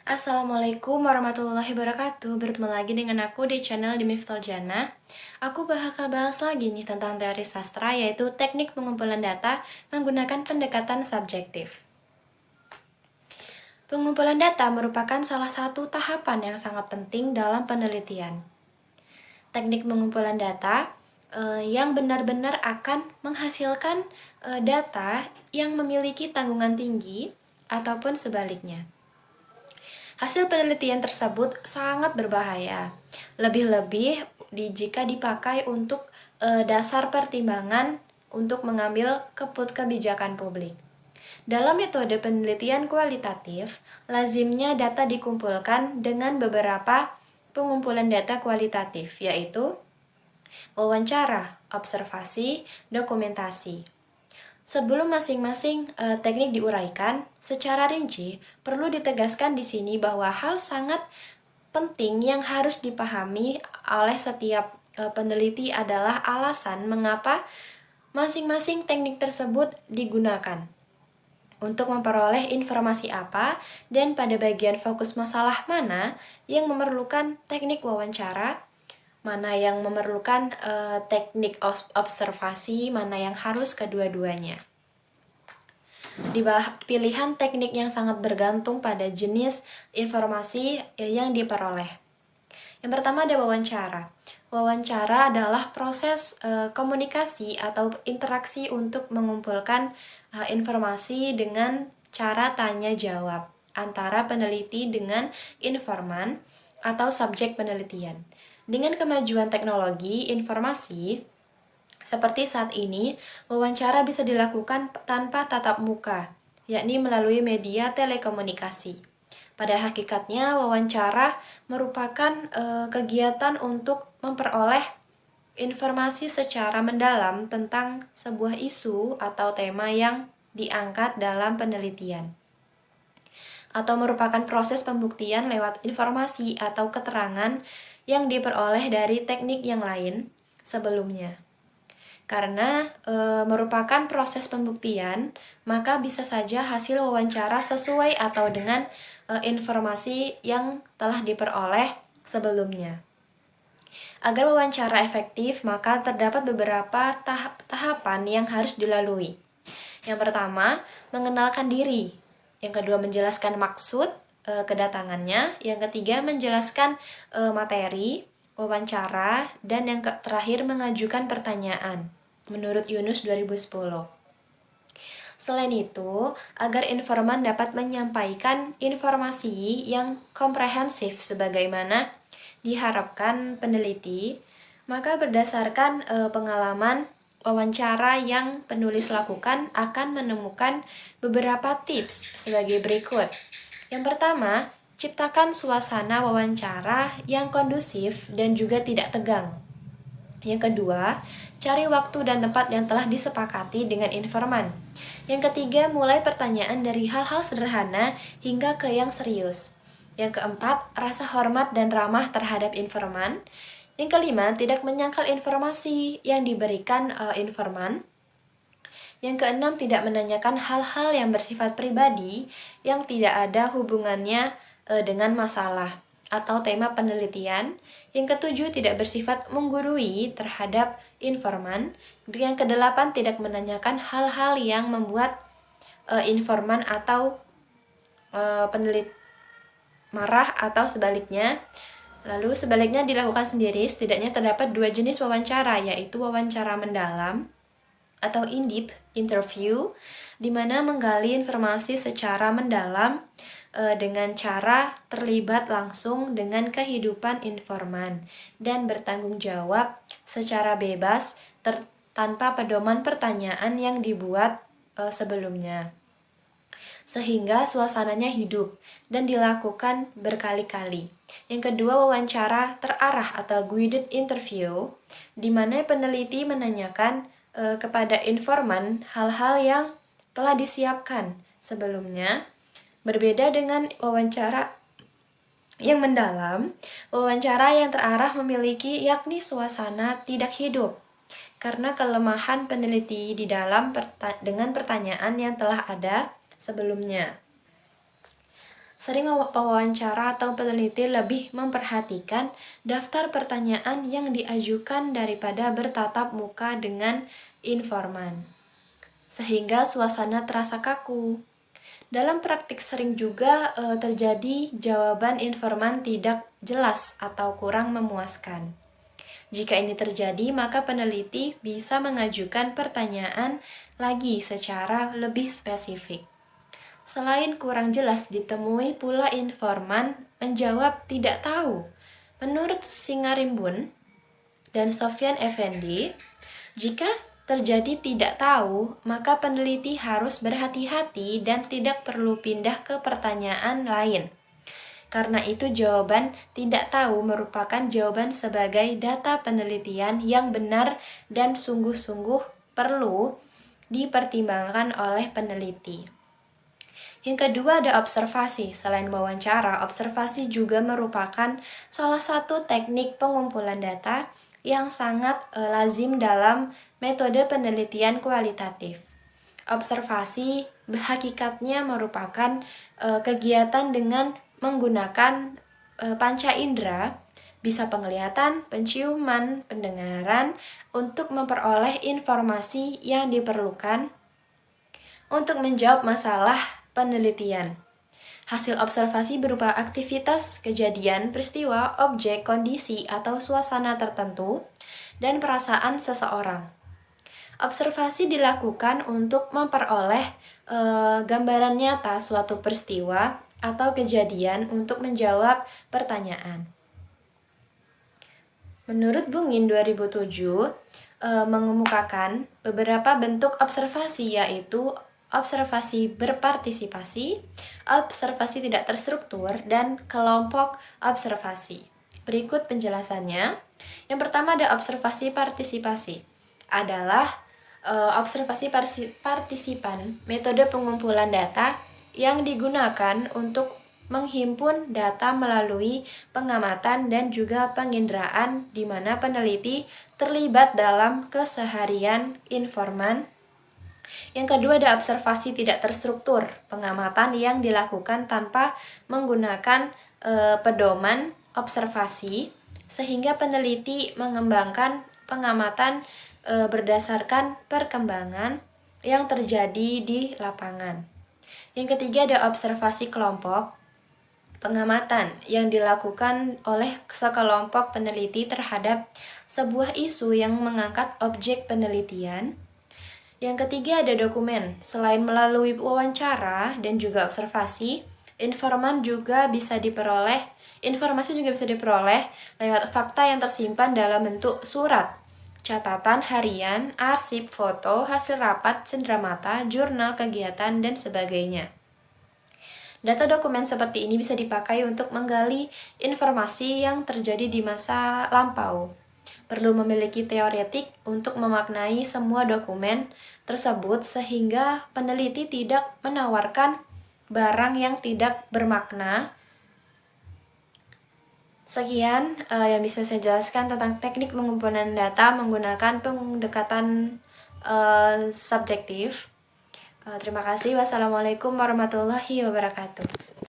Assalamualaikum warahmatullahi wabarakatuh. Bertemu lagi dengan aku di channel di Miftol Jana. Aku bakal bahas lagi nih tentang teori sastra, yaitu teknik pengumpulan data menggunakan pendekatan subjektif. Pengumpulan data merupakan salah satu tahapan yang sangat penting dalam penelitian. Teknik pengumpulan data yang benar-benar akan menghasilkan data yang memiliki tanggungan tinggi ataupun sebaliknya. Hasil penelitian tersebut sangat berbahaya, lebih-lebih jika dipakai untuk dasar pertimbangan untuk mengambil kebijakan publik. Dalam metode penelitian kualitatif, lazimnya data dikumpulkan dengan beberapa pengumpulan data kualitatif, yaitu wawancara, observasi, dokumentasi. Sebelum masing-masing teknik diuraikan secara rinci, perlu ditegaskan di sini bahwa hal sangat penting yang harus dipahami oleh setiap peneliti adalah alasan mengapa masing-masing teknik tersebut digunakan. Untuk memperoleh informasi apa dan pada bagian fokus masalah mana yang memerlukan teknik wawancara, mana yang memerlukan teknik observasi, mana yang harus kedua-duanya. Di pilihan teknik yang sangat bergantung pada jenis informasi yang diperoleh. Yang pertama ada wawancara. Wawancara adalah proses komunikasi atau interaksi untuk mengumpulkan informasi dengan cara tanya jawab antara peneliti dengan informan atau subjek penelitian. Dengan kemajuan teknologi informasi, seperti saat ini, wawancara bisa dilakukan tanpa tatap muka, yakni melalui media telekomunikasi. Pada hakikatnya, wawancara merupakan kegiatan untuk memperoleh informasi secara mendalam tentang sebuah isu atau tema yang diangkat dalam penelitian, atau merupakan proses pembuktian lewat informasi atau keterangan yang diperoleh dari teknik yang lain sebelumnya. Karena merupakan proses pembuktian, maka bisa saja hasil wawancara sesuai atau dengan informasi yang telah diperoleh sebelumnya. Agar wawancara efektif, maka terdapat beberapa tahapan yang harus dilalui. Yang pertama, mengenalkan diri. Yang kedua, menjelaskan maksud kedatangannya. Yang ketiga, menjelaskan materi wawancara. Dan yang terakhir, mengajukan pertanyaan. Menurut Yunus 2010. Selain itu, agar informan dapat menyampaikan informasi yang komprehensif sebagaimana diharapkan peneliti, maka berdasarkan pengalaman wawancara yang penulis lakukan akan menemukan beberapa tips sebagai berikut. Yang pertama, ciptakan suasana wawancara yang kondusif dan juga tidak tegang. Yang kedua, cari waktu dan tempat yang telah disepakati dengan informan. Yang ketiga, mulai pertanyaan dari hal-hal sederhana hingga ke yang serius. Yang keempat, rasa hormat dan ramah terhadap informan. Yang kelima, tidak menyangkal informasi yang diberikan informan. Yang keenam, tidak menanyakan hal-hal yang bersifat pribadi yang tidak ada hubungannya dengan masalah atau tema penelitian. Yang ketujuh, tidak bersifat menggurui terhadap informan. Yang kedelapan, tidak menanyakan hal-hal yang membuat informan atau peneliti marah atau sebaliknya. Lalu sebaliknya dilakukan sendiri. Setidaknya terdapat dua jenis wawancara, yaitu wawancara mendalam atau in-depth interview, di mana menggali informasi secara mendalam dengan cara terlibat langsung dengan kehidupan informan dan bertanggung jawab secara bebas tanpa pedoman pertanyaan yang dibuat sebelumnya, sehingga suasananya hidup dan dilakukan berkali-kali. Yang kedua, wawancara terarah atau guided interview, di mana peneliti menanyakan kepada informan hal-hal yang telah disiapkan sebelumnya. Berbeda dengan wawancara yang mendalam, wawancara yang terarah memiliki yakni suasana tidak hidup, karena kelemahan peneliti di dalam dengan pertanyaan yang telah ada sebelumnya. Sering pewawancara atau peneliti lebih memperhatikan daftar pertanyaan yang diajukan daripada bertatap muka dengan informan, sehingga suasana terasa kaku. Dalam praktik sering juga terjadi jawaban informan tidak jelas atau kurang memuaskan. Jika ini terjadi, maka peneliti bisa mengajukan pertanyaan lagi secara lebih spesifik. Selain kurang jelas, ditemui pula informan menjawab tidak tahu. Menurut Singarimbun dan Sofyan Effendi, jika terjadi tidak tahu, maka peneliti harus berhati-hati dan tidak perlu pindah ke pertanyaan lain. Karena itu jawaban tidak tahu merupakan jawaban sebagai data penelitian yang benar dan sungguh-sungguh perlu dipertimbangkan oleh peneliti. Yang kedua ada observasi. Selain wawancara, observasi juga merupakan salah satu teknik pengumpulan data yang sangat lazim dalam metode penelitian kualitatif. Observasi hakikatnya merupakan kegiatan dengan menggunakan panca indera, bisa penglihatan, penciuman, pendengaran, untuk memperoleh informasi yang diperlukan untuk menjawab masalah penelitian. Hasil observasi berupa aktivitas, kejadian, peristiwa, objek, kondisi, atau suasana tertentu, dan perasaan seseorang. Observasi dilakukan untuk memperoleh gambaran nyata suatu peristiwa atau kejadian untuk menjawab pertanyaan. Menurut Bungin 2007 mengemukakan beberapa bentuk observasi, yaitu observasi berpartisipasi, observasi tidak terstruktur, dan kelompok observasi. Berikut penjelasannya. Yang pertama ada observasi partisipasi. Adalah observasi partisipan, metode pengumpulan data yang digunakan untuk menghimpun data melalui pengamatan dan juga penginderaan, di mana peneliti terlibat dalam keseharian informan. Yang kedua ada observasi tidak terstruktur, pengamatan yang dilakukan tanpa menggunakan pedoman observasi, sehingga peneliti mengembangkan pengamatan berdasarkan perkembangan yang terjadi di lapangan. Yang ketiga ada observasi kelompok, pengamatan yang dilakukan oleh sekelompok peneliti terhadap sebuah isu yang mengangkat objek penelitian. Yang ketiga ada dokumen. Selain melalui wawancara dan juga observasi, informasi juga bisa diperoleh lewat fakta yang tersimpan dalam bentuk surat, catatan harian, arsip, foto, hasil rapat, cenderamata, jurnal kegiatan, dan sebagainya. Data dokumen seperti ini bisa dipakai untuk menggali informasi yang terjadi di masa lampau. Perlu memiliki teoretik untuk memaknai semua dokumen tersebut, sehingga peneliti tidak menawarkan barang yang tidak bermakna. Sekian yang bisa saya jelaskan tentang teknik pengumpulan data menggunakan pendekatan subjektif. Terima kasih. Wassalamualaikum warahmatullahi wabarakatuh.